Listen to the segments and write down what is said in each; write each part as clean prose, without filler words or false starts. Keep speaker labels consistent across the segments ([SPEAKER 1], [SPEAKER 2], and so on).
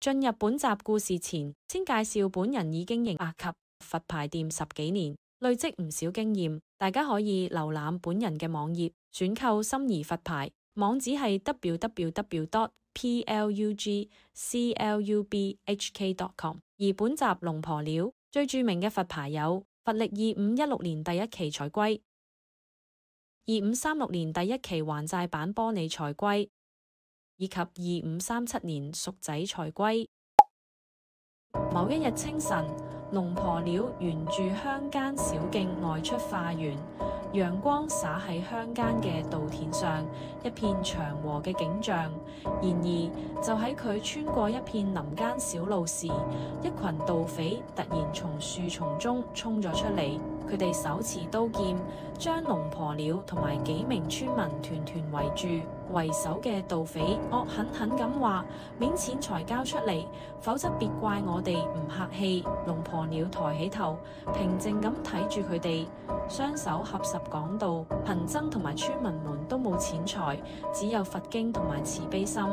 [SPEAKER 1] 進入本集故事前，先介紹本人已經營及佛牌店10幾年，累積唔少經驗。大家可以瀏覽本人嘅網頁，選購心儀佛牌，網址係 www.plugclubhk.com。而本集龍婆鳥最著名嘅佛牌有佛曆2516年第一期財龜、2536年第一期還債版玻璃財龜，以及2537年屬仔財龜。某一日清晨，龍婆鳥沿住鄉間小徑外出化緣，陽光灑喺鄉間嘅稻田上，一片祥和嘅景象。然而，就喺佢穿過一片林間小路時，一群盜匪突然從樹叢中衝咗出嚟。佢哋手持刀劍，將龍婆鳥同埋幾名村民團團圍住。為首嘅盜匪惡狠狠咁話：免錢財交出嚟，否則別怪我哋唔客氣。龍婆鳥抬起頭，平靜咁睇住佢哋，雙手合十講道：貧僧同埋村民們都冇錢財，只有佛經同埋慈悲心。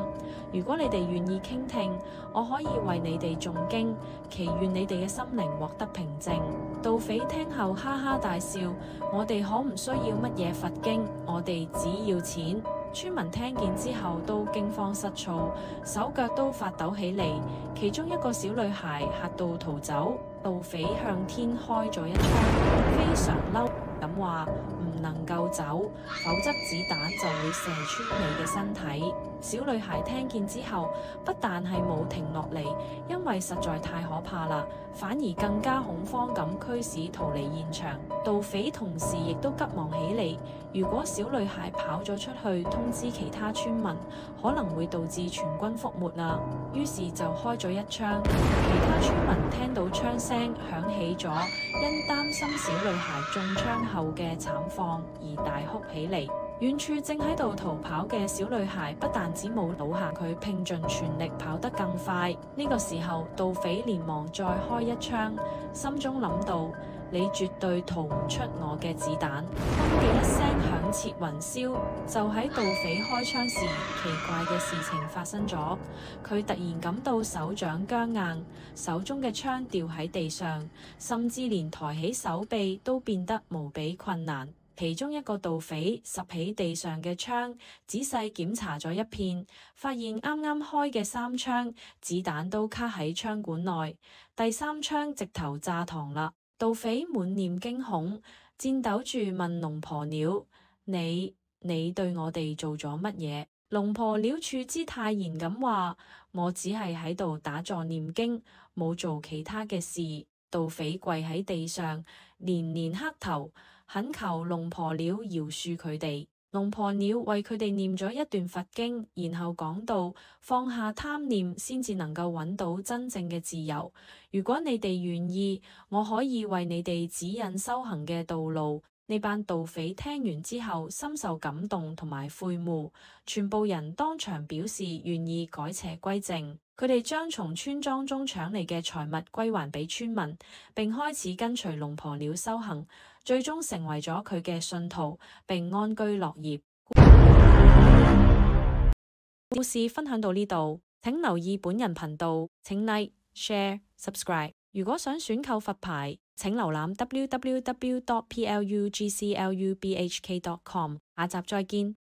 [SPEAKER 1] 如果你哋願意傾聽，我可以為你哋誦經，祈願你哋嘅心靈獲得平靜。盜匪聽後哈哈大笑：我哋可唔需要乜嘢佛經，我哋只要錢。村民聽見之後都驚慌失措，手腳都發抖起嚟。其中一個小女孩嚇到逃走，盜匪向天開咗一槍，非常嬲咁話：唔能夠走，否則子彈就會射穿你嘅身體。小女孩聽見之後，不但係冇停落嚟，因為實在太可怕啦，反而更加恐慌咁驅使逃離現場。盜匪同時亦都急忙起嚟，如果小女孩跑咗出去通知其他村民，可能會導致全軍覆沒啦。於是就開咗一槍，其他村民聽到槍聲響起咗，因擔心小女孩中槍後嘅慘況而大哭起嚟。遠處正喺度逃跑嘅小女孩不但只冇倒下，佢拼盡全力跑得更快。呢個時候，盜匪連忙再開一槍，心中諗到：你絕對逃唔出我嘅子彈。砰嘅一聲響徹雲霄。就喺盜匪開槍時，奇怪嘅事情發生咗。佢突然感到手掌僵硬，手中嘅槍掉喺地上，甚至連抬起手臂都變得無比困難。其中一個盜匪拾起地上嘅槍，仔細檢查咗一遍，發現啱啱開嘅3槍子彈都卡喺槍管內，第3槍直頭炸膛啦。盜匪滿臉驚恐，顫抖住問龍婆鳥：你對我哋做咗乜嘢？龍婆鳥處之泰然咁話：我只係喺度打坐念經，冇做其他嘅事。盜匪跪喺地上，連連磕頭，懇求龍婆鳥饒恕佢哋。龍婆鳥為佢哋念咗一段佛經，然後講到：放下貪念，先至能夠揾到真正嘅自由。如果你哋願意，我可以為你哋指引修行嘅道路。呢班盜匪聽完之後，深受感動同埋悔悟，全部人當場表示願意改邪歸正。佢哋將從村莊中搶嚟嘅財物歸還俾村民，並開始跟隨龍婆鳥修行，最終成為咗佢嘅信徒，並安居樂業。故事分享到呢度，請留意本人頻道，請 Like、Share、Subscribe。如果想選購佛牌，請瀏覽 www.plugclubhk.com。下集再見。